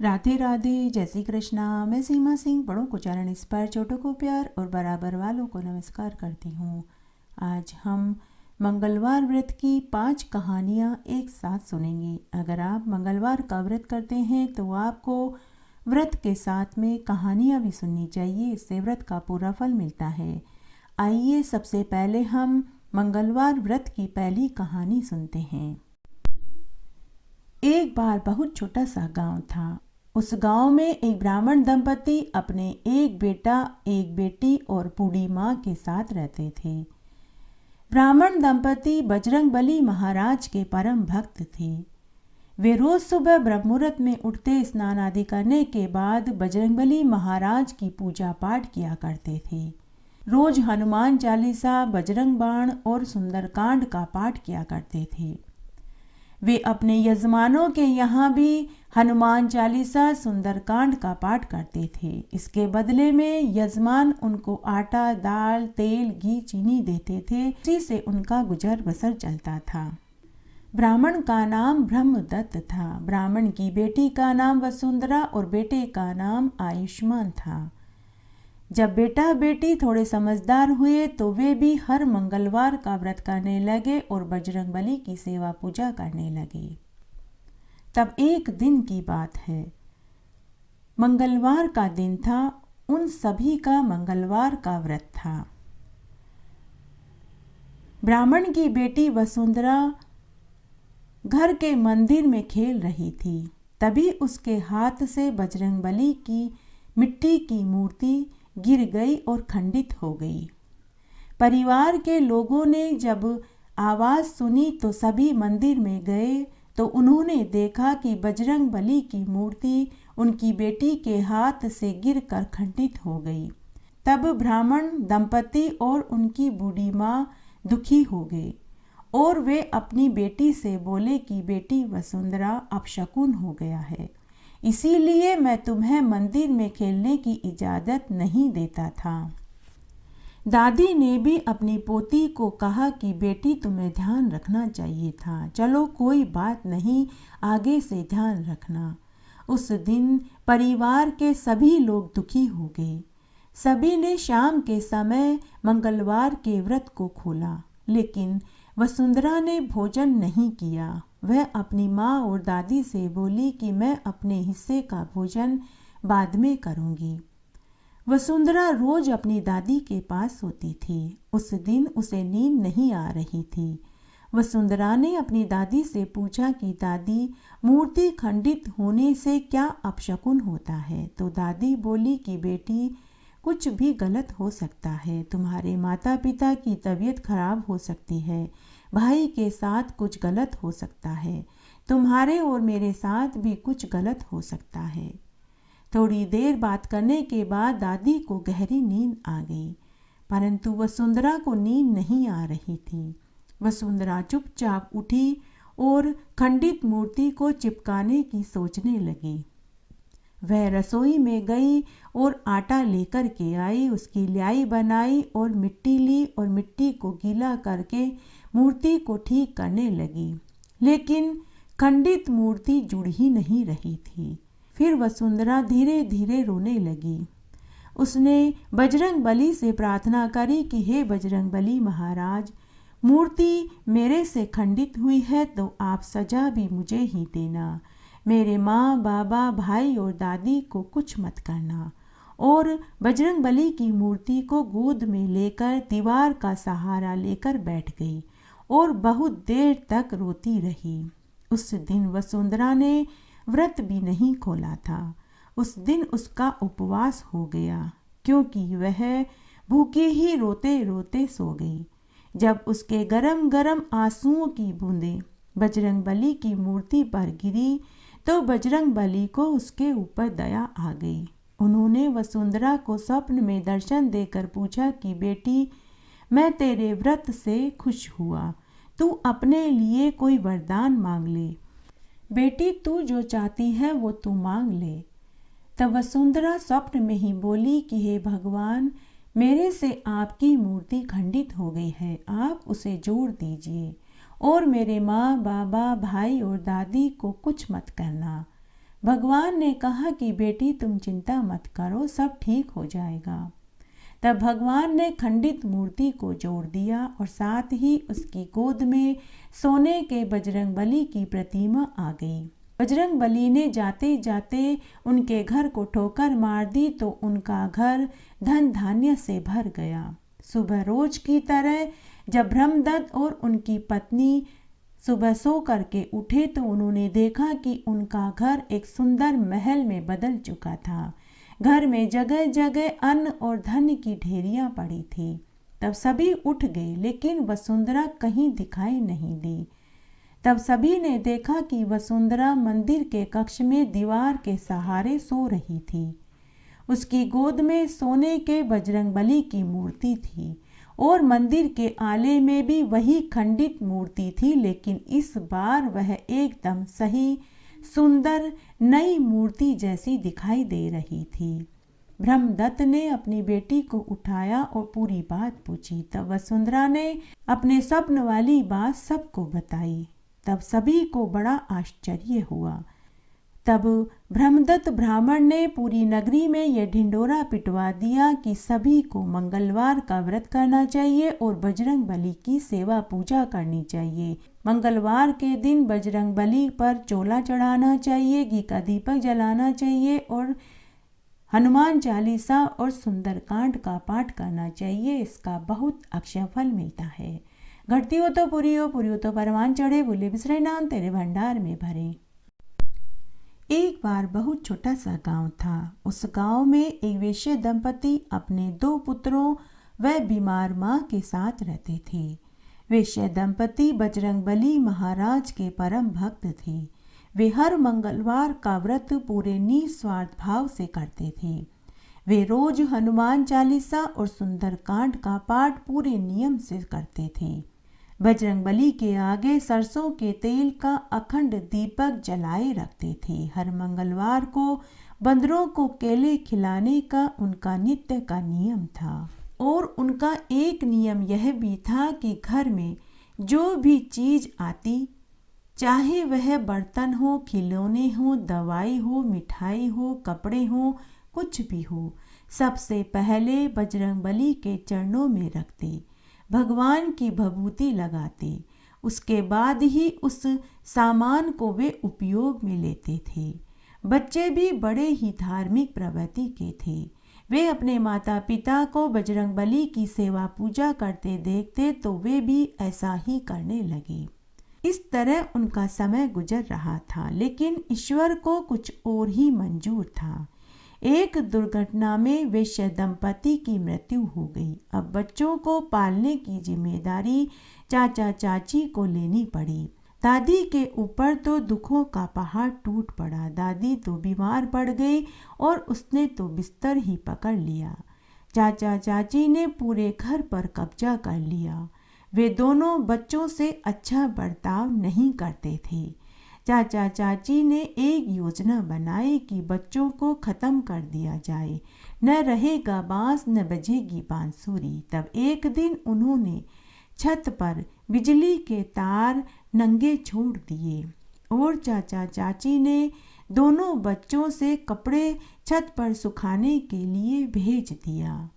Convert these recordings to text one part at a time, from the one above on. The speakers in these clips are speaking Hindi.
राधे राधे, जय श्री कृष्णा। मैं सीमा सिंह बड़ों को चरण स्पर्श, छोटों को प्यार और बराबर वालों को नमस्कार करती हूँ। आज हम मंगलवार व्रत की 5 कहानियाँ एक साथ सुनेंगे। अगर आप मंगलवार का व्रत करते हैं तो आपको व्रत के साथ में कहानियाँ भी सुननी चाहिए, इससे व्रत का पूरा फल मिलता है। आइए सबसे पहले हम मंगलवार व्रत की पहली कहानी सुनते हैं। एक बार बहुत छोटा सा गांव था। उस गांव में एक ब्राह्मण दंपति अपने एक बेटा, एक बेटी और बूढ़ी माँ के साथ रहते थे। ब्राह्मण दंपति बजरंगबली महाराज के परम भक्त थे। वे रोज सुबह ब्रह्म मुहूर्त में उठते, स्नान आदि करने के बाद बजरंगबली महाराज की पूजा पाठ किया करते थे। रोज हनुमान चालीसा, बजरंग बाण और सुंदरकांड का पाठ किया करते थे। वे अपने यजमानों के यहाँ भी हनुमान चालीसा, सुंदरकांड का पाठ करते थे। इसके बदले में यजमान उनको आटा, दाल, तेल, घी, चीनी देते थे, उसी से उनका गुजर बसर चलता था। ब्राह्मण का नाम ब्रह्मदत्त था। ब्राह्मण की बेटी का नाम वसुंधरा और बेटे का नाम आयुष्मान था। जब बेटा बेटी थोड़े समझदार हुए तो वे भी हर मंगलवार का व्रत करने लगे और बजरंगबली की सेवा पूजा करने लगे। तब एक दिन की बात है। मंगलवार का दिन था। उन सभी का मंगलवार का व्रत था। ब्राह्मण की बेटी वसुंधरा घर के मंदिर में खेल रही थी। तभी उसके हाथ से बजरंगबली की मिट्टी की मूर्ति गिर गई और खंडित हो गई। परिवार के लोगों ने जब आवाज़ सुनी तो सभी मंदिर में गए तो उन्होंने देखा कि बजरंगबली की मूर्ति उनकी बेटी के हाथ से गिरकर खंडित हो गई। तब ब्राह्मण दंपति और उनकी बूढ़ी माँ दुखी हो गए और वे अपनी बेटी से बोले कि बेटी वसुंधरा, अपशकुन हो गया है, इसीलिए मैं तुम्हें मंदिर में खेलने की इजाज़त नहीं देता था। दादी ने भी अपनी पोती को कहा कि बेटी, तुम्हें ध्यान रखना चाहिए था। चलो कोई बात नहीं, आगे से ध्यान रखना। उस दिन परिवार के सभी लोग दुखी हो गए। सभी ने शाम के समय मंगलवार के व्रत को खोला, लेकिन वसुंधरा ने भोजन नहीं किया। वह अपनी माँ और दादी से बोली कि मैं अपने हिस्से का भोजन बाद में करूँगी। वसुंधरा रोज अपनी दादी के पास सोती थी। उस दिन उसे नींद नहीं आ रही थी। वसुंधरा ने अपनी दादी से पूछा कि दादी, मूर्ति खंडित होने से क्या अपशकुन होता है? तो दादी बोली कि बेटी, कुछ भी गलत हो सकता है। तुम्हारे माता पिता की तबीयत खराब हो सकती है, भाई के साथ कुछ गलत हो सकता है, तुम्हारे और मेरे साथ भी कुछ गलत हो सकता है। थोड़ी देर बात करने के बाद दादी को गहरी नींद आ गई, परंतु वसुंधरा को नींद नहीं आ रही थी। वसुंधरा चुपचाप उठी और खंडित मूर्ति को चिपकाने की सोचने लगी। वह रसोई में गई और आटा लेकर के आई, उसकी ल्याई बनाई और मिट्टी ली और मिट्टी को गीला करके मूर्ति को ठीक करने लगी, लेकिन खंडित मूर्ति जुड़ ही नहीं रही थी। फिर वसुंधरा धीरे धीरे रोने लगी। उसने बजरंगबली से प्रार्थना करी कि हे बजरंगबली महाराज, मूर्ति मेरे से खंडित हुई है तो आप सजा भी मुझे ही देना। मेरे माँ, बाबा, भाई और दादी को कुछ मत करना। और बजरंगबली की मूर्ति को गोद में लेकर दीवार का सहारा लेकर बैठ गई और बहुत देर तक रोती रही। उस दिन वसुंधरा ने व्रत भी नहीं खोला था। उस दिन उसका उपवास हो गया, क्योंकि वह भूखी ही रोते रोते सो गई। जब उसके गरम गरम आंसुओं की बूंदें बजरंगबली की मूर्ति पर गिरी तो बजरंगबली को उसके ऊपर दया आ गई। उन्होंने वसुंधरा को स्वप्न में दर्शन देकर पूछा कि बेटी, मैं तेरे व्रत से खुश हुआ, तू अपने लिए कोई वरदान मांग ले। बेटी, तू जो चाहती है वो तू मांग ले। तब वसुंधरा स्वप्न में ही बोली कि हे भगवान, मेरे से आपकी मूर्ति खंडित हो गई है, आप उसे जोड़ दीजिए और मेरे माँ, बाबा, भाई और दादी को कुछ मत करना। भगवान ने कहा कि बेटी तुम चिंता मत करो, सब ठीक हो जाएगा। तब भगवान ने खंडित मूर्ति को जोड़ दिया और साथ ही उसकी गोद में सोने के बजरंगबली की प्रतिमा आ गई। बजरंगबली ने जाते जाते उनके घर को ठोकर मार दी तो उनका घर धन धान्य से भर गया। सुबह रोज की तरह जब ब्रह्मदत्त और उनकी पत्नी सुबह सो करके उठे तो उन्होंने देखा कि उनका घर एक सुंदर महल में बदल चुका था। घर में जगह जगह अन्न और धन की ढेरियां पड़ी थी। तब सभी उठ गए, लेकिन वसुंधरा कहीं दिखाई नहीं दी। तब सभी ने देखा कि वसुंधरा मंदिर के कक्ष में दीवार के सहारे सो रही थी। उसकी गोद में सोने के बजरंगबली की मूर्ति थी और मंदिर के आले में भी वही खंडित मूर्ति थी, लेकिन इस बार वह एकदम सही सुंदर नई मूर्ति जैसी दिखाई दे रही थी। ब्रह्मदत्त ने अपनी बेटी को उठाया और पूरी बात पूछी। तब वसुंधरा ने अपने स्वप्न वाली बात सबको बताई। तब सभी को बड़ा आश्चर्य हुआ। तब ब्रह्मदत्त ब्राह्मण ने पूरी नगरी में यह ढिंडोरा पिटवा दिया कि सभी को मंगलवार का व्रत करना चाहिए और बजरंगबली की सेवा पूजा करनी चाहिए। मंगलवार के दिन बजरंगबली पर चोला चढ़ाना चाहिए, घी का दीपक जलाना चाहिए और हनुमान चालीसा और सुंदरकांड का पाठ करना चाहिए। इसका बहुत अक्षय फल मिलता है। घटती हो तो पूरी हो तो परवान चढ़े, भूले बिसरे नाम तेरे भंडार में भरे। एक बार बहुत छोटा सा गांव था। उस गांव में एक वैश्य दंपति अपने 2 पुत्रों व बीमार मां के साथ रहते थे। वैश्य दंपति बजरंगबली महाराज के परम भक्त थे। वे हर मंगलवार का व्रत पूरे निस्वार्थ भाव से करते थे। वे रोज हनुमान चालीसा और सुंदरकांड का पाठ पूरे नियम से करते थे। बजरंगबली के आगे सरसों के तेल का अखंड दीपक जलाए रखते थे। हर मंगलवार को बंदरों को केले खिलाने का उनका नित्य का नियम था और उनका एक नियम यह भी था कि घर में जो भी चीज आती, चाहे वह बर्तन हो, खिलौने हो, दवाई हो, मिठाई हो, कपड़े हो, कुछ भी हो, सबसे पहले बजरंगबली के चरणों में रखते, भगवान की भभूति लगाते। उसके बाद ही उस सामान को वे उपयोग में लेते थे। बच्चे भी बड़े ही धार्मिक प्रवृत्ति के थे। वे अपने माता पिता को बजरंगबली की सेवा पूजा करते देखते तो वे भी ऐसा ही करने लगे। इस तरह उनका समय गुजर रहा था, लेकिन ईश्वर को कुछ और ही मंजूर था। एक दुर्घटना में वैश्य दंपति की मृत्यु हो गई। अब बच्चों को पालने की जिम्मेदारी चाचा चाची को लेनी पड़ी। दादी के ऊपर तो दुखों का पहाड़ टूट पड़ा। दादी तो बीमार पड़ गई और उसने तो बिस्तर ही पकड़ लिया। चाचा चाची ने पूरे घर पर कब्जा कर लिया। वे दोनों बच्चों से अच्छा बर्ताव नहीं करते थे। चाचा चाची ने एक योजना बनाई कि बच्चों को खत्म कर दिया जाए। न रहेगा बांस न बजेगी बांसुरी। तब एक दिन उन्होंने छत पर बिजली के तार नंगे छोड़ दिए और चाचा चाची ने दोनों बच्चों से कपड़े छत पर सुखाने के लिए भेज दिया।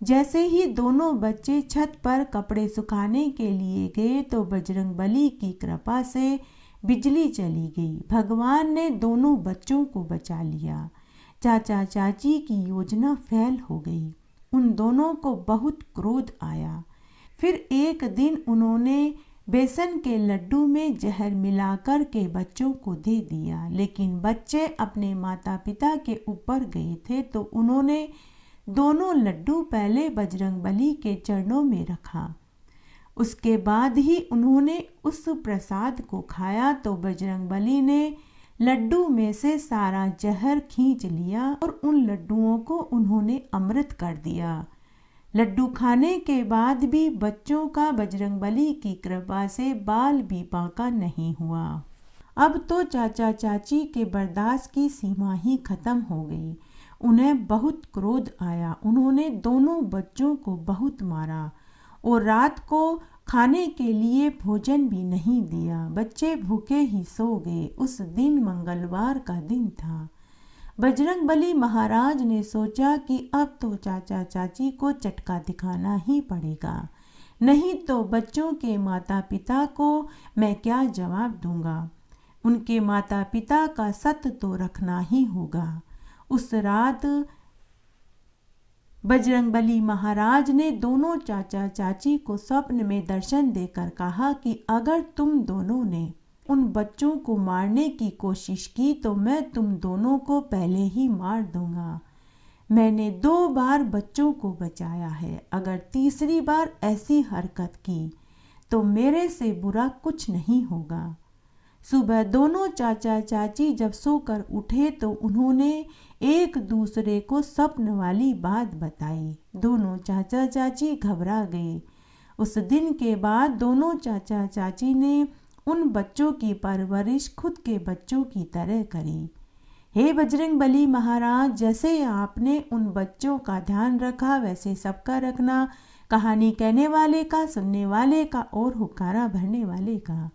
जैसे ही दोनों बच्चे छत पर कपड़े सुखाने के लिए गए तो बजरंगबली की कृपा से बिजली चली गई। भगवान ने दोनों बच्चों को बचा लिया। चाचा चाची की योजना फेल हो गई। उन दोनों को बहुत क्रोध आया। फिर एक दिन उन्होंने बेसन के लड्डू में जहर मिलाकर के बच्चों को दे दिया, लेकिन बच्चे अपने माता पिता के ऊपर गए थे तो उन्होंने दोनों लड्डू पहले बजरंगबली के चरणों में रखा। उसके बाद ही उन्होंने उस प्रसाद को खाया तो बजरंगबली ने लड्डू में से सारा जहर खींच लिया और उन लड्डुओं को उन्होंने अमृत कर दिया। लड्डू खाने के बाद भी बच्चों का बजरंगबली की कृपा से बाल भी बांका नहीं हुआ। अब तो चाचा चाची के बर्दाश्त की सीमा ही खत्म हो गई। उन्हें बहुत क्रोध आया। उन्होंने दोनों बच्चों को बहुत मारा और रात को खाने के लिए भोजन भी नहीं दिया। बच्चे भूखे ही सो गए। उस दिन मंगलवार का दिन था। बजरंगबली महाराज ने सोचा कि अब तो चाचा चाची को चटका दिखाना ही पड़ेगा, नहीं तो बच्चों के माता पिता को मैं क्या जवाब दूंगा। उनके माता पिता का सत्य तो रखना ही होगा। उस रात बजरंगबली महाराज ने दोनों चाचा चाची को स्वप्न में दर्शन देकर कहा कि अगर तुम दोनों ने उन बच्चों को मारने की कोशिश की तो मैं तुम दोनों को पहले ही मार दूंगा। मैंने 2 बार बच्चों को बचाया है, अगर तीसरी बार ऐसी हरकत की तो मेरे से बुरा कुछ नहीं होगा। सुबह दोनों चाचा चाची जब सोकर उठे तो उन्होंने एक दूसरे को स्वप्न वाली बात बताई। दोनों चाचा चाची घबरा गए। उस दिन के बाद दोनों चाचा चाची ने उन बच्चों की परवरिश खुद के बच्चों की तरह करी। हे बजरंगबली महाराज, जैसे आपने उन बच्चों का ध्यान रखा वैसे सबका रखना। कहानी कहने वाले का, सुनने वाले का और हुक्कारा भरने वाले का।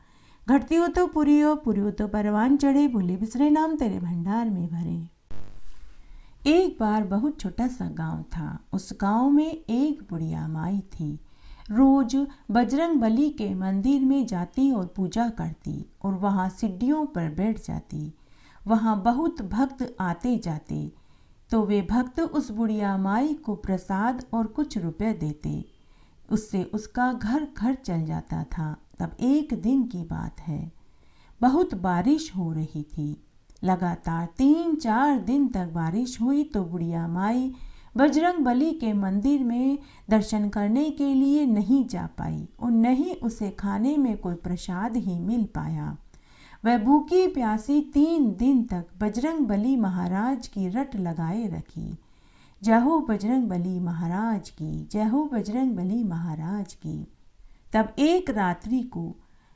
घटती हो तो पूरी हो तो परवान चढ़े, भूले बिसरे नाम तेरे भंडार में भरे। एक बार बहुत छोटा सा गांव था। उस गांव में एक बुढ़िया माई थी। रोज बजरंगबली के मंदिर में जाती और पूजा करती और वहाँ सीढ़ियों पर बैठ जाती। वहाँ बहुत भक्त आते जाते तो वे भक्त उस बुढ़िया माई को प्रसाद और कुछ रुपए देते। उससे उसका घर खर्च चल जाता था। तब एक दिन की बात है, बहुत बारिश हो रही थी। लगातार 3-4 दिन तक बारिश हुई तो बुढ़िया माई बजरंगबली के मंदिर में दर्शन करने के लिए नहीं जा पाई और न ही उसे खाने में कोई प्रसाद ही मिल पाया। वह भूखी प्यासी 3 दिन तक बजरंगबली महाराज की रट लगाए रखी। जय हो बजरंगबली महाराज की, जय हो बजरंगबली महाराज की। तब एक रात्रि को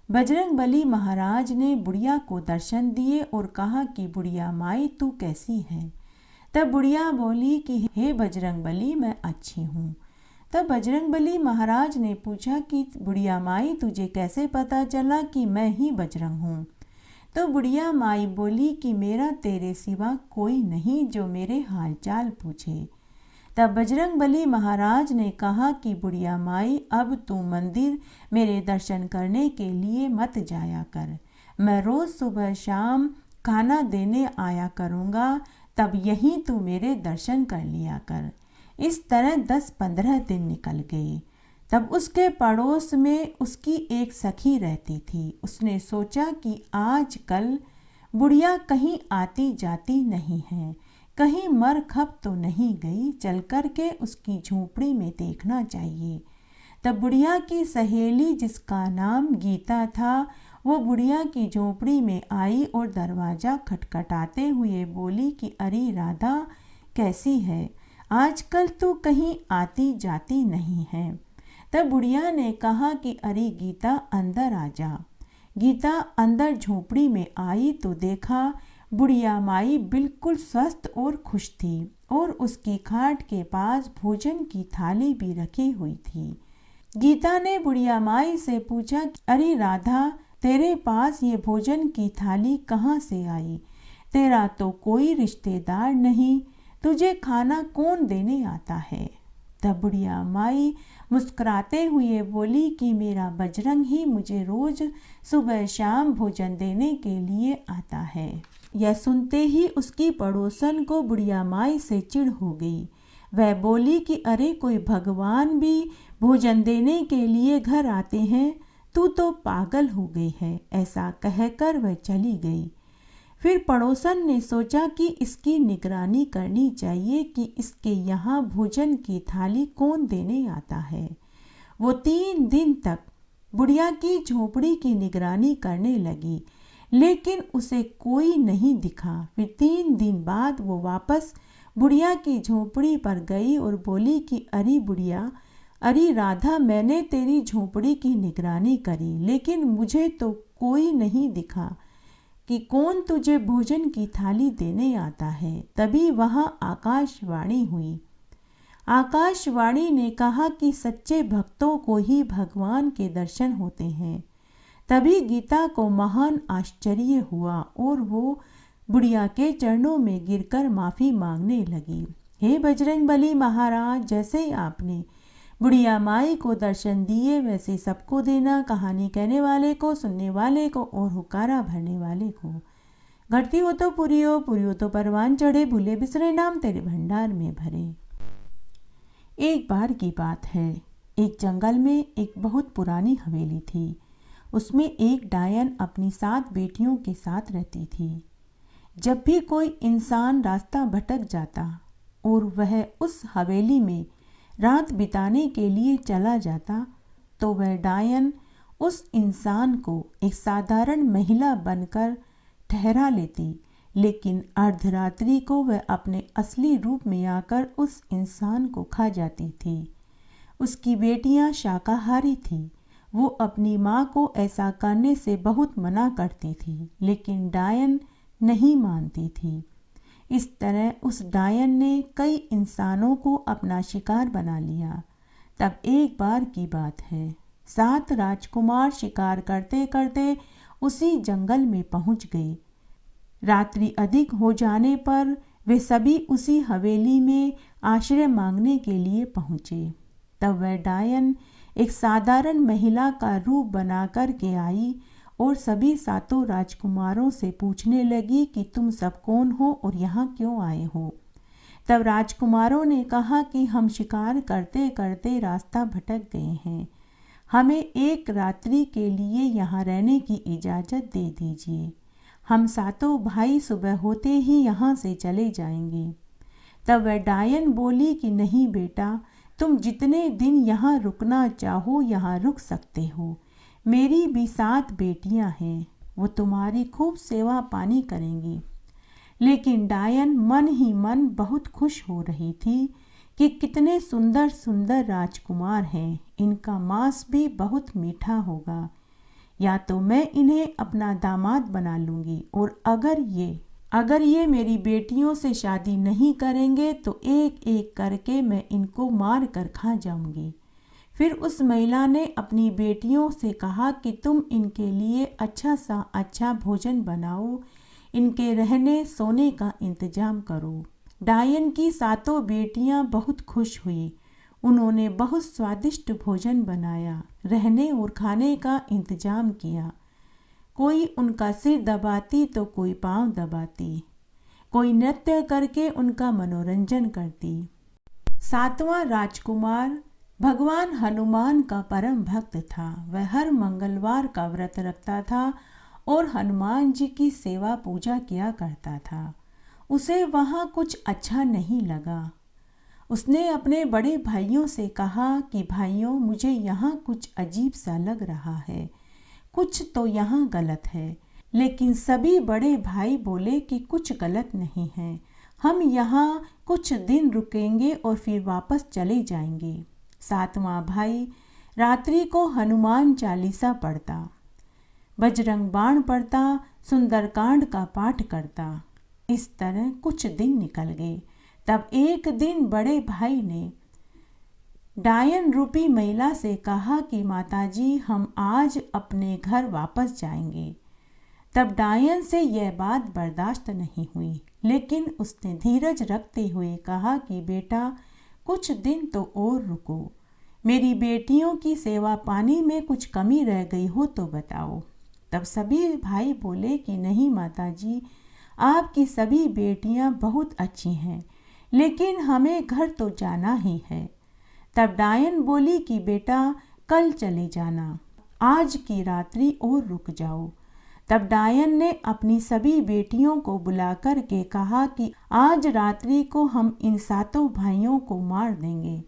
बजरंगबली महाराज ने बुढ़िया को दर्शन दिए और कहा कि बुढ़िया माई तू कैसी है। तब बुढ़िया बोली कि हे बजरंगबली मैं अच्छी हूँ। तब बजरंगबली महाराज ने पूछा कि बुढ़िया माई तुझे कैसे पता चला कि मैं ही बजरंग हूँ। तो बुढ़िया माई बोली कि मेरा तेरे सिवा कोई नहीं जो मेरे हालचाल पूछे। तब बजरंगबली महाराज ने कहा कि बुढ़िया माई अब तू मंदिर मेरे दर्शन करने के लिए मत जाया कर। मैं रोज सुबह शाम खाना देने आया करूँगा, तब यहीं तू मेरे दर्शन कर लिया कर। इस तरह 10-15 दिन निकल गए। तब उसके पड़ोस में उसकी एक सखी रहती थी। उसने सोचा कि आजकल बुढ़िया कहीं आती जाती नहीं है, कहीं मर खप तो नहीं गई, चल कर के उसकी झोपड़ी में देखना चाहिए। तब बुढ़िया की सहेली जिसका नाम गीता था वो बुढ़िया की झोपड़ी में आई और दरवाज़ा खटखटाते हुए बोली कि अरे राधा कैसी है, आजकल तू कहीं आती जाती नहीं है। तब बुढ़िया ने कहा कि अरे गीता अंदर आ जा। गीता अंदर झोपड़ी में आई तो देखा बुढ़िया माई बिल्कुल स्वस्थ और खुश थी और उसकी खाट के पास भोजन की थाली भी रखी हुई थी। गीता ने बुढ़िया माई से पूछा, अरे राधा तेरे पास ये भोजन की थाली कहाँ से आई? तेरा तो कोई रिश्तेदार नहीं, तुझे खाना कौन देने आता है? तब बुढ़िया माई मुस्कुराते हुए बोली कि मेरा बजरंग ही मुझे रोज सुबह शाम भोजन देने के लिए आता है। यह सुनते ही उसकी पड़ोसन को बुढ़िया माई से चिढ़ हो गई। वह बोली कि अरे कोई भगवान भी भोजन देने के लिए घर आते हैं, तू तो पागल हो गई है। ऐसा कहकर वह चली गई। फिर पड़ोसन ने सोचा कि इसकी निगरानी करनी चाहिए कि इसके यहाँ भोजन की थाली कौन देने आता है। वो 3 दिन तक बुढ़िया की झोपड़ी की निगरानी करने लगी, लेकिन उसे कोई नहीं दिखा। फिर 3 दिन बाद वो वापस बुढ़िया की झोपड़ी पर गई और बोली कि अरे बुढ़िया, अरे राधा मैंने तेरी झोपड़ी की निगरानी करी, लेकिन मुझे तो कोई नहीं दिखा कि कौन तुझे भोजन की थाली देने आता है। तभी वहाँ आकाशवाणी हुई। आकाशवाणी ने कहा कि सच्चे भक्तों को ही भगवान के दर्शन होते हैं। तभी गीता को महान आश्चर्य हुआ और वो बुढ़िया के चरणों में गिरकर माफ़ी मांगने लगी। हे बजरंगबली महाराज, जैसे आपने बुढ़िया माई को दर्शन दिए वैसे सबको देना, कहानी कहने वाले को, सुनने वाले को और हुक्कारा भरने वाले को। घटती हो तो पूरी हो तो परवान चढ़े, भूले बिसरे नाम तेरे भंडार में भरे। एक बार की बात है, एक जंगल में एक बहुत पुरानी हवेली थी। उसमें एक डायन अपनी 7 बेटियों के साथ रहती थी। जब भी कोई इंसान रास्ता भटक जाता और वह उस हवेली में रात बिताने के लिए चला जाता तो वह डायन उस इंसान को एक साधारण महिला बनकर ठहरा लेती, लेकिन अर्धरात्रि को वह अपने असली रूप में आकर उस इंसान को खा जाती थी। उसकी बेटियां शाकाहारी थीं। वो अपनी माँ को ऐसा करने से बहुत मना करती थी, लेकिन डायन नहीं मानती थी। इस तरह उस डायन ने कई इंसानों को अपना शिकार बना लिया। तब एक बार की बात है, 7 राजकुमार शिकार करते करते उसी जंगल में पहुंच गए। रात्रि अधिक हो जाने पर वे सभी उसी हवेली में आश्रय मांगने के लिए पहुँचे। तब वह डायन एक साधारण महिला का रूप बना कर के आई और सभी 7 राजकुमारों से पूछने लगी कि तुम सब कौन हो और यहाँ क्यों आए हो। तब राजकुमारों ने कहा कि हम शिकार करते करते रास्ता भटक गए हैं, हमें एक रात्रि के लिए यहाँ रहने की इजाज़त दे दीजिए। हम 7 भाई सुबह होते ही यहाँ से चले जाएंगे। तब वह डायन बोली कि नहीं बेटा, तुम जितने दिन यहाँ रुकना चाहो यहाँ रुक सकते हो। मेरी भी 7 बेटियाँ हैं, वो तुम्हारी खूब सेवा पानी करेंगी। लेकिन डायन मन ही मन बहुत खुश हो रही थी कि कितने सुंदर सुंदर राजकुमार हैं, इनका मांस भी बहुत मीठा होगा। या तो मैं इन्हें अपना दामाद बना लूँगी और अगर ये मेरी बेटियों से शादी नहीं करेंगे तो एक एक करके मैं इनको मार कर खा जाऊंगी। फिर उस महिला ने अपनी बेटियों से कहा कि तुम इनके लिए अच्छा सा अच्छा भोजन बनाओ, इनके रहने सोने का इंतजाम करो। डायन की 7 बेटियां बहुत खुश हुई। उन्होंने बहुत स्वादिष्ट भोजन बनाया, रहने और खाने का इंतजाम किया। कोई उनका सिर दबाती तो कोई पांव दबाती, कोई नृत्य करके उनका मनोरंजन करती। 7वां राजकुमार भगवान हनुमान का परम भक्त था। वह हर मंगलवार का व्रत रखता था और हनुमान जी की सेवा पूजा किया करता था। उसे वहाँ कुछ अच्छा नहीं लगा। उसने अपने बड़े भाइयों से कहा कि भाइयों, मुझे यहाँ कुछ अजीब सा लग रहा है, कुछ तो यहाँ गलत है। लेकिन सभी बड़े भाई बोले कि कुछ गलत नहीं है, हम यहाँ कुछ दिन रुकेंगे और फिर वापस चले जाएंगे। 7वां भाई रात्रि को हनुमान चालीसा पढ़ता, बजरंग बाण पढ़ता, सुंदरकांड का पाठ करता। इस तरह कुछ दिन निकल गए। तब एक दिन बड़े भाई ने डायन रूपी महिला से कहा कि माताजी, हम आज अपने घर वापस जाएंगे। तब डायन से यह बात बर्दाश्त नहीं हुई, लेकिन उसने धीरज रखते हुए कहा कि बेटा, कुछ दिन तो और रुको, मेरी बेटियों की सेवा पानी में कुछ कमी रह गई हो तो बताओ। तब सभी भाई बोले कि नहीं माताजी, आपकी सभी बेटियां बहुत अच्छी हैं, लेकिन हमें घर तो जाना ही है। तब डायन बोली कि बेटा, कल चले जाना, आज की रात्रि और रुक जाओ। तब डायन ने अपनी सभी बेटियों को बुलाकर के कहा कि आज रात्रि को हम इन 7 भाइयों को मार देंगे,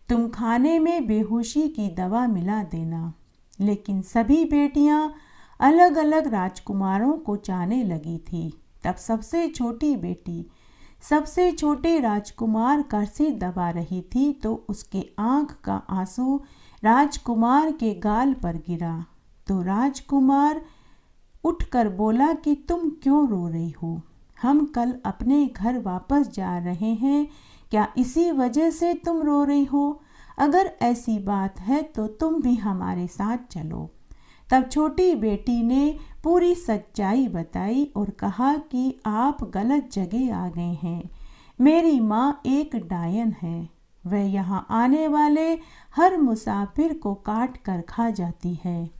तुम खाने में बेहोशी की दवा मिला देना। लेकिन सभी बेटियां अलग अलग राजकुमारों को चाहने लगी थी। तब सबसे छोटी बेटी सबसे छोटे राजकुमार का सिर दबा रही थी तो उसके आंख का आंसू राजकुमार के गाल पर गिरा। तो राजकुमार उठकर बोला कि तुम क्यों रो रही हो, हम कल अपने घर वापस जा रहे हैं, क्या इसी वजह से तुम रो रही हो? अगर ऐसी बात है तो तुम भी हमारे साथ चलो। तब छोटी बेटी ने पूरी सच्चाई बताई और कहा कि आप गलत जगह आ गए हैं। मेरी माँ एक डायन है। वह यहाँ आने वाले हर मुसाफिर को काट कर खा जाती है।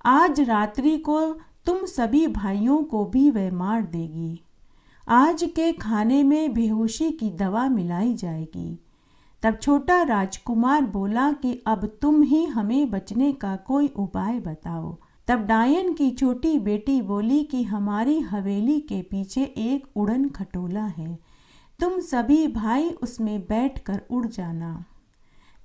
आज रात्रि को तुम सभी भाइयों को भी वह मार देगी। आज के खाने में बेहोशी की दवा मिलाई जाएगी। तब छोटा राजकुमार बोला कि अब तुम ही हमें बचने का कोई उपाय बताओ। तब डायन की छोटी बेटी बोली कि हमारी हवेली के पीछे एक उड़न खटोला है, तुम सभी भाई उसमें बैठकर उड़ जाना।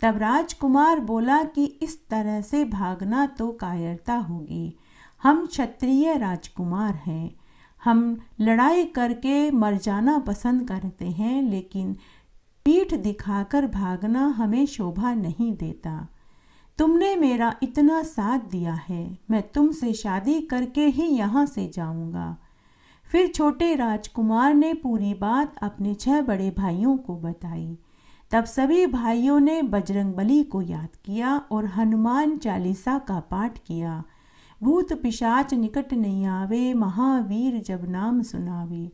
तब राजकुमार बोला कि इस तरह से भागना तो कायरता होगी। हम क्षत्रिय राजकुमार हैं, हम लड़ाई करके मर जाना पसंद करते हैं, लेकिन पीठ दिखाकर भागना हमें शोभा नहीं देता। तुमने मेरा इतना साथ दिया है, मैं तुमसे शादी करके ही यहाँ से जाऊँगा। फिर छोटे राजकुमार ने पूरी बात अपने 6 बड़े भाइयों को बताई। तब सभी भाइयों ने बजरंगबली को याद किया और हनुमान चालीसा का पाठ किया। भूत पिशाच निकट नहीं आवे, महावीर जब नाम सुनावे।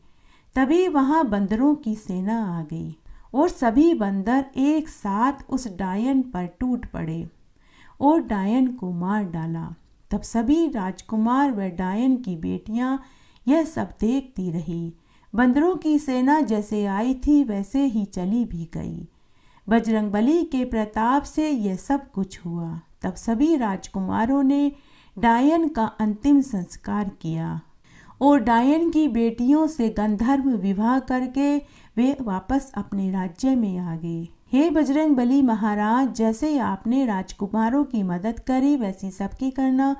तभी वहाँ बंदरों की सेना आ गई और सभी बंदर एक साथ उस डायन पर टूट पड़े और डायन को मार डाला। तब सभी राजकुमार व डायन की बेटियां यह सब देखती रही। बंदरों की सेना जैसे आई थी वैसे ही चली भी गई। बजरंगबली के प्रताप से यह सब कुछ हुआ। तब सभी राजकुमारों ने डायन का अंतिम संस्कार किया और डायन की बेटियों से गंधर्व विवाह करके वे वापस अपने राज्य में आ गए। हे बजरंगबली महाराज, जैसे आपने राजकुमारों की मदद करी वैसी सबकी करना।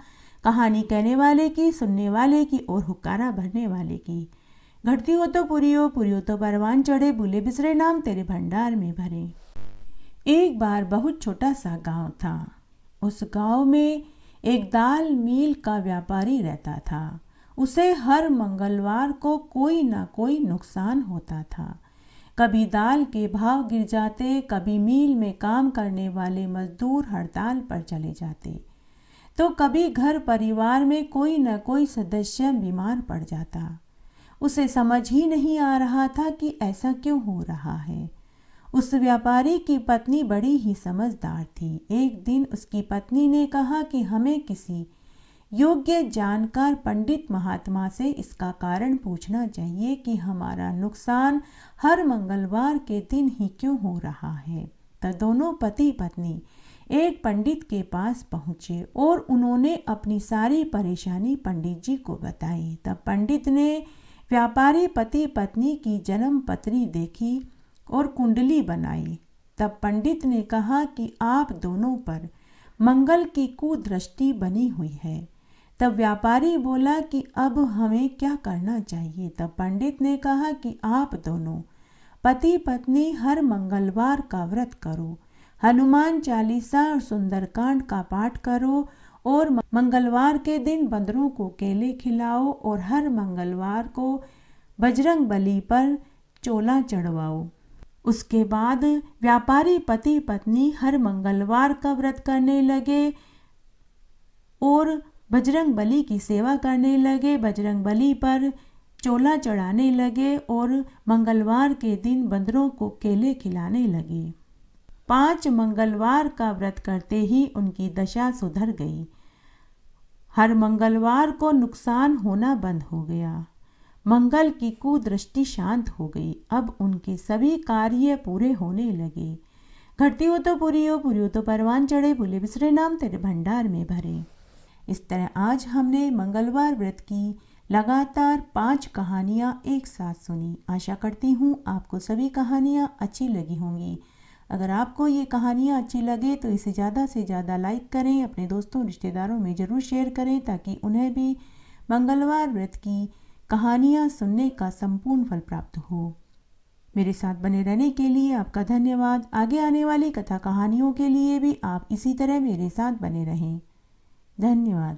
कहानी कहने वाले की, सुनने वाले की और हुक्कारा भरने वाले की। घटती हो तो पूरी हो तो परवान चढ़े, भूले बिसरे नाम तेरे भंडार में भरे। एक बार बहुत छोटा सा गांव था। उस गांव में एक दाल मील का व्यापारी रहता था। उसे हर मंगलवार को कोई ना कोई नुकसान होता था। कभी दाल के भाव गिर जाते, कभी मील में काम करने वाले मजदूर हड़ताल पर चले जाते, तो कभी घर परिवार में कोई न कोई सदस्य बीमार पड़ जाता। उसे समझ ही नहीं आ रहा था कि ऐसा क्यों हो रहा है। उस व्यापारी की पत्नी बड़ी ही समझदार थी। एक दिन उसकी पत्नी ने कहा कि हमें किसी योग्य जानकार पंडित महात्मा से इसका कारण पूछना चाहिए कि हमारा नुकसान हर मंगलवार के दिन ही क्यों हो रहा है। तो दोनों पति पत्नी एक पंडित के पास पहुँचे और उन्होंने अपनी सारी परेशानी पंडित जी को बताई। तब पंडित ने व्यापारी पति पत्नी की जन्म पत्री देखी और कुंडली बनाई। तब पंडित ने कहा कि आप दोनों पर मंगल की कुदृष्टि बनी हुई है। तब व्यापारी बोला कि अब हमें क्या करना चाहिए। तब पंडित ने कहा कि आप दोनों पति पत्नी हर मंगलवार का व्रत करो, हनुमान चालीसा और सुंदरकांड का पाठ करो और मंगलवार के दिन बंदरों को केले खिलाओ और हर मंगलवार को बजरंगबली पर चोला चढ़वाओ। उसके बाद व्यापारी पति पत्नी हर मंगलवार का व्रत करने लगे और बजरंगबली की सेवा करने लगे, बजरंगबली पर चोला चढ़ाने लगे और मंगलवार के दिन बंदरों को केले खिलाने लगे। 5 मंगलवार का व्रत करते ही उनकी दशा सुधर गई। हर मंगलवार को नुकसान होना बंद हो गया। मंगल की कुदृष्टि शांत हो गई। अब उनके सभी कार्य पूरे होने लगे। घटती हो तो पूरी हो तो परवान चढ़े, भूले बिसरे नाम तेरे भंडार में भरे। इस तरह आज हमने मंगलवार व्रत की लगातार 5 कहानियाँ एक साथ सुनी। आशा करती हूँ आपको सभी कहानियाँ अच्छी लगी होंगी। अगर आपको ये कहानियाँ अच्छी लगे तो इसे ज़्यादा से ज़्यादा लाइक करें, अपने दोस्तों रिश्तेदारों में ज़रूर शेयर करें ताकि उन्हें भी मंगलवार व्रत की कहानियाँ सुनने का संपूर्ण फल प्राप्त हो। मेरे साथ बने रहने के लिए आपका धन्यवाद। आगे आने वाली कथा कहानियों के लिए भी आप इसी तरह मेरे साथ बने रहें। धन्यवाद।